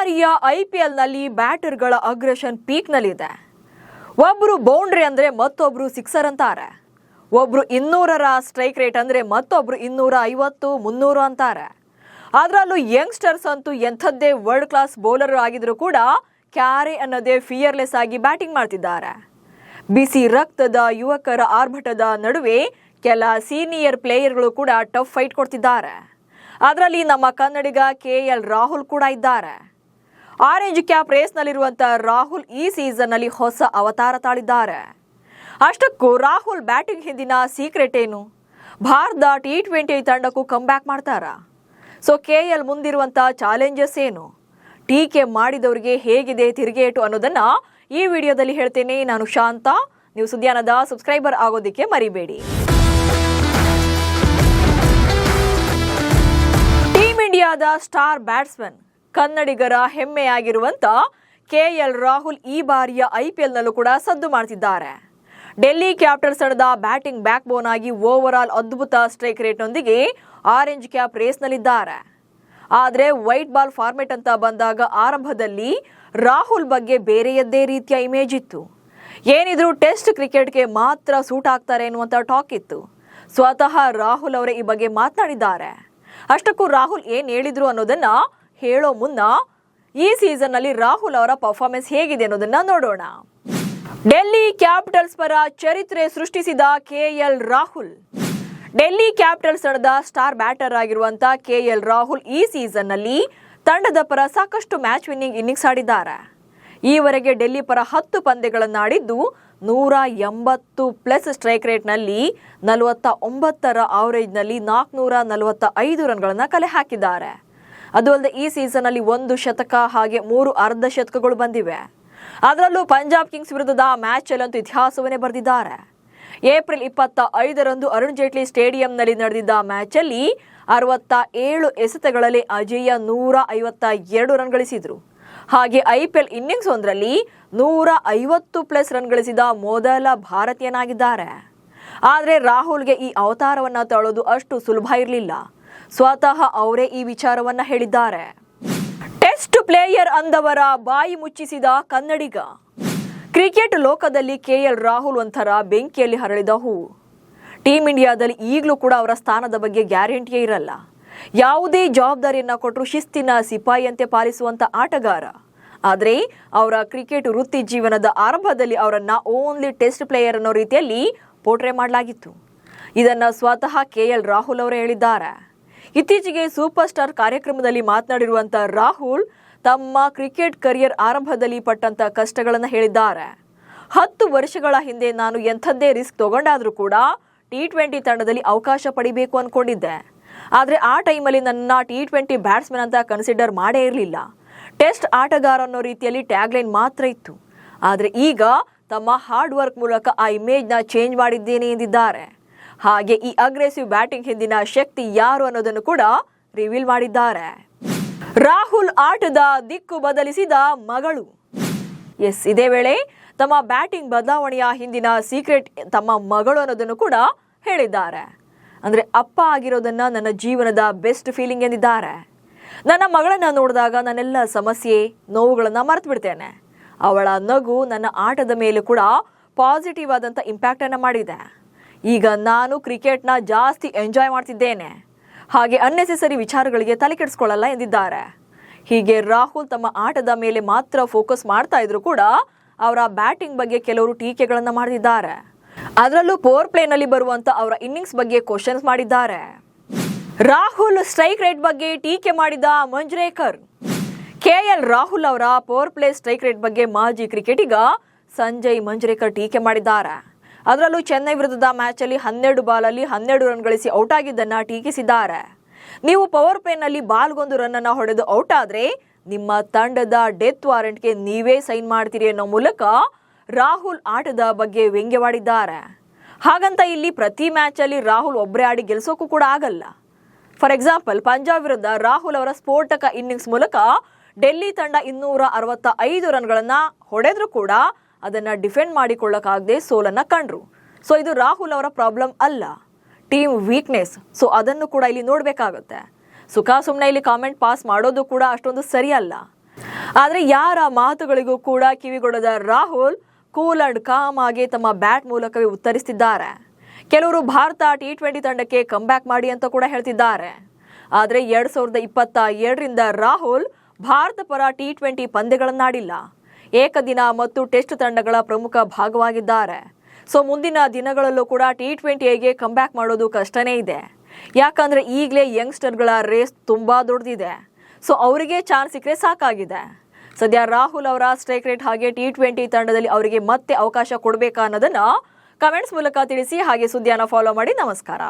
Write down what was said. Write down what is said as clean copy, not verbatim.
ಬಾರಿಯ ಐಪಿಎಲ್ನಲ್ಲಿ ಬ್ಯಾಟರ್ಗಳ ಅಗ್ರೆಷನ್ ಪೀಕ್ನಲ್ಲಿದೆ. ಒಬ್ರು ಬೌಂಡ್ರಿ ಅಂದ್ರೆ ಮತ್ತೊಬ್ರು ಸಿಕ್ಸರ್ ಅಂತಾರೆ. ಒಬ್ರು 200ರ ಸ್ಟ್ರೈಕ್ ರೇಟ್ ಅಂದ್ರೆ ಮತ್ತೊಬ್ರು 250, 300 ಅಂತಾರೆ. ಅದರಲ್ಲೂ ಯಂಗ್ಸ್ಟರ್ಸ್ ಅಂತೂ ಎಂಥದ್ದೇ ವರ್ಲ್ಡ್ ಕ್ಲಾಸ್ ಬೌಲರ್ ಆಗಿದ್ರು ಕೂಡ ಕ್ಯಾರೆ ಅನ್ನೋದೇ ಫಿಯರ್ಲೆಸ್ ಆಗಿ ಬ್ಯಾಟಿಂಗ್ ಮಾಡ್ತಿದ್ದಾರೆ. ಬಿಸಿ ರಕ್ತದ ಯುವಕರ ಆರ್ಭಟದ ನಡುವೆ ಕೆಲ ಸೀನಿಯರ್ ಪ್ಲೇಯರ್ಗಳು ಕೂಡ ಟಫ್ ಫೈಟ್ ಕೊಡ್ತಿದ್ದಾರೆ. ಅದರಲ್ಲಿ ನಮ್ಮ ಕನ್ನಡಿಗ KL ರಾಹುಲ್ ಕೂಡ ಇದ್ದಾರೆ. ಆರೆಂಜ್ ಕ್ಯಾಪ್ ರೇಸ್ನಲ್ಲಿರುವಂಥ ರಾಹುಲ್ ಈ ಸೀಸನ್ನಲ್ಲಿ ಹೊಸ ಅವತಾರ ತಾಳಿದ್ದಾರೆ. ಅಷ್ಟಕ್ಕೂ ರಾಹುಲ್ ಬ್ಯಾಟಿಂಗ್ ಹಿಂದಿನ ಸೀಕ್ರೆಟ್ ಏನು? ಭಾರತ T20 ತಂಡಕ್ಕೂ ಕಮ್ಬ್ಯಾಕ್ ಮಾಡ್ತಾರಾ? ಸೊ KL ಮುಂದಿರುವಂಥ ಚಾಲೆಂಜಸ್ ಏನು? ಟೀಕೆ ಮಾಡಿದವರಿಗೆ ಹೇಗಿದೆ ತಿರುಗೇಟು ಅನ್ನೋದನ್ನ ಈ ವಿಡಿಯೋದಲ್ಲಿ ಹೇಳ್ತೇನೆ. ನಾನು ಶಾಂತ. ನೀವು ಸುದ್ಯಾನದ ಸಬ್ಸ್ಕ್ರೈಬರ್ ಆಗೋದಕ್ಕೆ ಮರಿಬೇಡಿ. ಟೀಮ್ ಇಂಡಿಯಾದ ಸ್ಟಾರ್ ಬ್ಯಾಟ್ಸ್ಮನ್, ಕನ್ನಡಿಗರ ಹೆಮ್ಮೆಯಾಗಿರುವಂತ KL ರಾಹುಲ್ ಈ ಬಾರಿಯ IPLನಲ್ಲೂ ಕೂಡ ಸದ್ದು ಮಾಡ್ತಿದ್ದಾರೆ. ಡೆಲ್ಲಿ ಕ್ಯಾಪಿಟಲ್ಸ್ ತಂಡದ ಬ್ಯಾಟಿಂಗ್ ಬ್ಯಾಕ್ ಬೋನ್ ಆಗಿ ಓವರ್ ಆಲ್ ಅದ್ಭುತ ಸ್ಟ್ರೈಕ್ ರೇಟ್ನೊಂದಿಗೆ ಆರೆಂಜ್ ಕ್ಯಾಪ್ ರೇಸ್ನಲ್ಲಿದ್ದಾರೆ. ಆದರೆ ವೈಟ್ ಬಾಲ್ ಫಾರ್ಮೆಟ್ ಅಂತ ಬಂದಾಗ ಆರಂಭದಲ್ಲಿ ರಾಹುಲ್ ಬಗ್ಗೆ ಬೇರೆಯದ್ದೇ ರೀತಿಯ ಇಮೇಜ್ ಇತ್ತು. ಏನಿದ್ರು ಟೆಸ್ಟ್ ಕ್ರಿಕೆಟ್ಗೆ ಮಾತ್ರ ಸೂಟ್ ಆಗ್ತಾರೆ ಎನ್ನುವಂಥ ಟಾಕ್ ಇತ್ತು. ಸ್ವತಃ ರಾಹುಲ್ ಅವರೇ ಈ ಬಗ್ಗೆ ಮಾತನಾಡಿದ್ದಾರೆ. ಅಷ್ಟಕ್ಕೂ ರಾಹುಲ್ ಏನ್ ಹೇಳಿದ್ರು ಅನ್ನೋದನ್ನ ಹೇಳೋ ಮುನ್ನ ಈ ಸೀಸನ್ನಲ್ಲಿ ರಾಹುಲ್ ಅವರ ಪರ್ಫಾರ್ಮೆನ್ಸ್ ಹೇಗಿದೆ ಅನ್ನೋದನ್ನ ನೋಡೋಣ. ಡೆಲ್ಲಿ ಕ್ಯಾಪಿಟಲ್ಸ್ ಪರ ಚರಿತ್ರೆ ಸೃಷ್ಟಿಸಿದ KL ರಾಹುಲ್. ಡೆಲ್ಲಿ ಕ್ಯಾಪಿಟಲ್ಸ್ ತಂಡದ ಸ್ಟಾರ್ ಬ್ಯಾಟರ್ ಆಗಿರುವಂತ KL ರಾಹುಲ್ ಈ ಸೀಸನ್ನಲ್ಲಿ ತಂಡದ ಪರ ಸಾಕಷ್ಟು ಮ್ಯಾಚ್ ವಿನ್ನಿಂಗ್ ಇನ್ನಿಂಗ್ಸ್ ಆಡಿದ್ದಾರೆ. ಈವರೆಗೆ ಡೆಲ್ಲಿ ಪರ 10 ಪಂದ್ಯಗಳನ್ನಾಡಿದ್ದು 180+ ಸ್ಟ್ರೈಕ್ ರೇಟ್ನಲ್ಲಿ 49ರ ಆವರೇಜ್ನಲ್ಲಿ 445 ರನ್ಗಳನ್ನು ಕಲೆ ಹಾಕಿದ್ದಾರೆ. ಅದು ಅಲ್ಲದೆ ಈ ಸೀಸನ್ನಲ್ಲಿ 1 ಶತಕ ಹಾಗೆ 3 ಅರ್ಧ ಶತಕಗಳು ಬಂದಿವೆ. ಅದರಲ್ಲೂ ಪಂಜಾಬ್ ಕಿಂಗ್ಸ್ ವಿರುದ್ಧದ ಮ್ಯಾಚಲ್ಲಂತೂ ಇತಿಹಾಸವನ್ನೇ ಬರೆದಿದ್ದಾರೆ. ಏಪ್ರಿಲ್ 25ರಂದು ಅರುಣ್ ಜೇಟ್ಲಿ ಸ್ಟೇಡಿಯಂನಲ್ಲಿ ನಡೆದಿದ್ದ ಮ್ಯಾಚಲ್ಲಿ 67 ಎಸೆತಗಳಲ್ಲಿ ಅಜೇಯ 152 ರನ್ ಗಳಿಸಿದ್ರು. ಹಾಗೆ IPL ಇನ್ನಿಂಗ್ಸ್ ಒಂದರಲ್ಲಿ 150+ ರನ್ ಗಳಿಸಿದ ಮೊದಲ ಭಾರತೀಯನಾಗಿದ್ದಾರೆ. ಆದರೆ ರಾಹುಲ್ಗೆ ಈ ಅವತಾರವನ್ನ ತಾಳೋದು ಅಷ್ಟು ಸುಲಭ ಇರಲಿಲ್ಲ. ಸ್ವತಃ ಅವರೇ ಈ ವಿಚಾರವನ್ನ ಹೇಳಿದ್ದಾರೆ. ಟೆಸ್ಟ್ ಪ್ಲೇಯರ್ ಅಂದವರ ಬಾಯಿ ಮುಚ್ಚಿಸಿದ ಕನ್ನಡಿಗ. ಕ್ರಿಕೆಟ್ ಲೋಕದಲ್ಲಿ KL ರಾಹುಲ್ ಒಂಥರ ಬೆಂಕಿಯಲ್ಲಿ ಹರಳಿದ ಹೂವು. ಟೀಮ್ ಇಂಡಿಯಾದಲ್ಲಿ ಈಗಲೂ ಕೂಡ ಅವರ ಸ್ಥಾನದ ಬಗ್ಗೆ ಗ್ಯಾರಂಟಿಯೇ ಇರಲ್ಲ. ಯಾವುದೇ ಜವಾಬ್ದಾರಿಯನ್ನ ಕೊಟ್ಟರು ಶಿಸ್ತಿನ ಸಿಪಾಯಿಯಂತೆ ಪಾಲಿಸುವಂತ ಆಟಗಾರ. ಆದರೆ ಅವರ ಕ್ರಿಕೆಟ್ ವೃತ್ತಿ ಜೀವನದ ಆರಂಭದಲ್ಲಿ ಅವರನ್ನ ಓನ್ಲಿ ಟೆಸ್ಟ್ ಪ್ಲೇಯರ್ ಅನ್ನೋ ರೀತಿಯಲ್ಲಿ ಪೋರ್ಟ್ರೇ ಮಾಡಲಾಗಿತ್ತು. ಇದನ್ನ ಸ್ವತಃ KL ರಾಹುಲ್ ಅವರೇ ಹೇಳಿದ್ದಾರೆ. ಇತ್ತೀಚೆಗೆ ಸೂಪರ್ ಸ್ಟಾರ್ ಕಾರ್ಯಕ್ರಮದಲ್ಲಿ ಮಾತನಾಡಿರುವಂತ ರಾಹುಲ್ ತಮ್ಮ ಕ್ರಿಕೆಟ್ ಕರಿಯರ್ ಆರಂಭದಲ್ಲಿ ಪಟ್ಟಂತ ಕಷ್ಟಗಳನ್ನು ಹೇಳಿದ್ದಾರೆ. 10 ವರ್ಷಗಳ ಹಿಂದೆ ನಾನು ಎಂಥದ್ದೇ ರಿಸ್ಕ್ ತಗೊಂಡಾದ್ರೂ ಕೂಡ T20 ತಂಡದಲ್ಲಿ ಅವಕಾಶ ಪಡಿಬೇಕು ಅನ್ಕೊಂಡಿದ್ದೆ. ಆದರೆ ಆ ಟೈಮಲ್ಲಿ ನನ್ನ T20 ಬ್ಯಾಟ್ಸ್ಮನ್ ಅಂತ ಕನ್ಸಿಡರ್ ಮಾಡೇ ಇರಲಿಲ್ಲ. ಟೆಸ್ಟ್ ಆಟಗಾರ ಅನ್ನೋ ರೀತಿಯಲ್ಲಿ ಟ್ಯಾಗ್ಲೈನ್ ಮಾತ್ರ ಇತ್ತು. ಆದರೆ ಈಗ ತಮ್ಮ ಹಾರ್ಡ್ ವರ್ಕ್ ಮೂಲಕ ಆ ಇಮೇಜ್ನ ಚೇಂಜ್ ಮಾಡಿದ್ದೇನೆ ಎಂದಿದ್ದಾರೆ. ಹಾಗೆ ಈ ಅಗ್ರೆಸಿವ್ ಬ್ಯಾಟಿಂಗ್ ಹಿಂದಿನ ಶಕ್ತಿ ಯಾರು ಅನ್ನೋದನ್ನು ಕೂಡ ರಿವೀಲ್ ಮಾಡಿದ್ದಾರೆ. ರಾಹುಲ್ ಆಟದ ದಿಕ್ಕು ಬದಲಿಸಿದ ಮಗಳು. ಇದೇ ವೇಳೆ ತಮ್ಮ ಬ್ಯಾಟಿಂಗ್ ಬದಲಾವಣೆಯ ಹಿಂದಿನ ಸೀಕ್ರೆಟ್ ತಮ್ಮ ಮಗಳು ಅನ್ನೋದನ್ನು ಕೂಡ ಹೇಳಿದ್ದಾರೆ. ಅಂದರೆ ಅಪ್ಪ ಆಗಿರೋದನ್ನ ನನ್ನ ಜೀವನದ ಬೆಸ್ಟ್ ಫೀಲಿಂಗ್ ಎಂದಿದ್ದಾರೆ. ನನ್ನ ಮಗಳನ್ನ ನೋಡಿದಾಗ ನನ್ನೆಲ್ಲ ಸಮಸ್ಯೆ ನೋವುಗಳನ್ನು ಮರೆತು ಬಿಡ್ತೇನೆ. ಅವಳ ನಗು ನನ್ನ ಆಟದ ಮೇಲೆ ಕೂಡ ಪಾಸಿಟಿವ್ ಆದಂಥ ಇಂಪ್ಯಾಕ್ಟನ್ನು ಮಾಡಿದೆ. ಈಗ ನಾನು ಕ್ರಿಕೆಟ್ನ ಜಾಸ್ತಿ ಎಂಜಾಯ್ ಮಾಡ್ತಿದ್ದೇನೆ. ಹಾಗೆ ಅನ್ನೆಸೆಸರಿ ವಿಚಾರಗಳಿಗೆ ತಲೆ ಕೆಡಿಸ್ಕೊಳ್ಳಲ್ಲ ಎಂದಿದ್ದಾರೆ. ಹೀಗೆ ರಾಹುಲ್ ತಮ್ಮ ಆಟದ ಮೇಲೆ ಮಾತ್ರ ಫೋಕಸ್ ಮಾಡ್ತಾ ಇದ್ರು ಕೂಡ ಅವರ ಬ್ಯಾಟಿಂಗ್ ಬಗ್ಗೆ ಕೆಲವರು ಟೀಕೆಗಳನ್ನು ಮಾಡಿದ್ದಾರೆ. ಅದರಲ್ಲೂ ಪವರ್ ಪ್ಲೇನಲ್ಲಿ ಬರುವಂತ ಅವರ ಇನ್ನಿಂಗ್ಸ್ ಬಗ್ಗೆ ಕ್ವಶನ್ಸ್ ಮಾಡಿದ್ದಾರೆ. ರಾಹುಲ್ ಸ್ಟ್ರೈಕ್ ರೇಟ್ ಬಗ್ಗೆ ಟೀಕೆ ಮಾಡಿದ ಮಂಜ್ರೇಕರ್. KL ರಾಹುಲ್ ಅವರ ಪವರ್ ಪ್ಲೇ ಸ್ಟ್ರೈಕ್ ರೇಟ್ ಬಗ್ಗೆ ಮಾಜಿ ಕ್ರಿಕೆಟಿಗ ಸಂಜಯ್ ಮಂಜ್ರೇಕರ್ ಟೀಕೆ ಮಾಡಿದ್ದಾರೆ. ಅದರಲ್ಲೂ ಚೆನ್ನೈ ವಿರುದ್ಧದ ಮ್ಯಾಚಲ್ಲಿ 12 ಬಾಲಲ್ಲಿ 12 ರನ್ ಗಳಿಸಿ ಔಟ್ ಆಗಿದ್ದನ್ನ ಟೀಕಿಸಿದ್ದಾರೆ. ನೀವು ಪವರ್ ಪ್ಲೇನಲ್ಲಿ ಬಾಲ್ಗೊಂದು ರನ್ ಅನ್ನ ಹೊಡೆದು ಔಟ್ ಆದ್ರೆ ನಿಮ್ಮ ತಂಡದ ಡೆತ್ ವಾರೆಂಟ್ಗೆ ನೀವೇ ಸೈನ್ ಮಾಡ್ತೀರಿ ಅನ್ನೋ ಮೂಲಕ ರಾಹುಲ್ ಆಟದ ಬಗ್ಗೆ ವ್ಯಂಗ್ಯವಾಡಿದ್ದಾರೆ. ಹಾಗಂತ ಇಲ್ಲಿ ಪ್ರತಿ ಮ್ಯಾಚಲ್ಲಿ ರಾಹುಲ್ ಒಬ್ಬರೇ ಆಡಿ ಗೆಲ್ಸೋಕ್ಕೂ ಕೂಡ ಆಗಲ್ಲ. ಫಾರ್ ಎಕ್ಸಾಂಪಲ್, ಪಂಜಾಬ್ ವಿರುದ್ಧ ರಾಹುಲ್ ಅವರ ಸ್ಫೋಟಕ ಇನ್ನಿಂಗ್ಸ್ ಮೂಲಕ ಡೆಲ್ಲಿ ತಂಡ 265 ರನ್ಗಳನ್ನ ಹೊಡೆದ್ರು ಕೂಡ ಅದನ್ನ ಡಿಫೆಂಡ್ ಮಾಡಿಕೊಳ್ಳಕ್ಕಾಗದೆ ಸೋಲನ್ನ ಕಂಡ್ರು. ಸೊ ಇದು ರಾಹುಲ್ ಅವರ ಪ್ರಾಬ್ಲಮ್ ಅಲ್ಲ, ಟೀಮ್ ವೀಕ್ನೆಸ್. ಸೊ ಅದನ್ನು ಕೂಡ ಇಲ್ಲಿ ನೋಡಬೇಕಾಗುತ್ತೆ. ಸುಖ ಸುಮ್ಮನೆ ಇಲ್ಲಿ ಕಾಮೆಂಟ್ ಪಾಸ್ ಮಾಡೋದು ಕೂಡ ಅಷ್ಟೊಂದು ಸರಿಯಲ್ಲ. ಆದರೆ ಯಾರ ಮಾತುಗಳಿಗೂ ಕೂಡ ಕಿವಿಗೊಡದ ರಾಹುಲ್ ಕೂಲ್ ಅಂಡ್ ಕಾಮ್ ಆಗಿ ತಮ್ಮ ಬ್ಯಾಟ್ ಮೂಲಕವೇ ಉತ್ತರಿಸುತ್ತಿದ್ದಾರೆ. ಕೆಲವರು ಭಾರತ T20 ತಂಡಕ್ಕೆ ಕಂಬ್ಯಾಕ್ ಮಾಡಿ ಅಂತ ಕೂಡ ಹೇಳ್ತಿದ್ದಾರೆ. ಆದರೆ 2022ರಿಂದ ರಾಹುಲ್ ಭಾರತ ಪರ T20 ಪಂದ್ಯಗಳನ್ನಾಡಿಲ್ಲ. ಏಕದಿನ ಮತ್ತು ಟೆಸ್ಟ್ ತಂಡಗಳ ಪ್ರಮುಖ ಭಾಗವಾಗಿದ್ದಾರೆ. ಸೊ ಮುಂದಿನ ದಿನಗಳಲ್ಲೂ ಕೂಡ T20ಗೆ ಕಂಬ್ಯಾಕ್ ಮಾಡೋದು ಕಷ್ಟನೇ ಇದೆ. ಯಾಕಂದ್ರೆ ಈಗಲೇ ಯಂಗ್ಸ್ಟರ್ಗಳ ರೇಸ್ ತುಂಬಾ ದೊಡ್ಡದಿದೆ. ಸೊ ಅವರಿಗೆ ಚಾನ್ಸ್ ಸಿಕ್ಕರೆ ಸಾಕಾಗಿದೆ. ಸದ್ಯ ರಾಹುಲ್ ಅವರ ಸ್ಟ್ರೈಕ್ ರೇಟ್ ಹಾಗೆ T20 ತಂಡದಲ್ಲಿ ಅವರಿಗೆ ಮತ್ತೆ ಅವಕಾಶ ಕೊಡಬೇಕಾ ಅನ್ನೋದನ್ನ ಕಮೆಂಟ್ಸ್ ಮೂಲಕ ತಿಳಿಸಿ. ಹಾಗೆ ಸುದ್ದಿಯನ್ನು ಫಾಲೋ ಮಾಡಿ. ನಮಸ್ಕಾರ.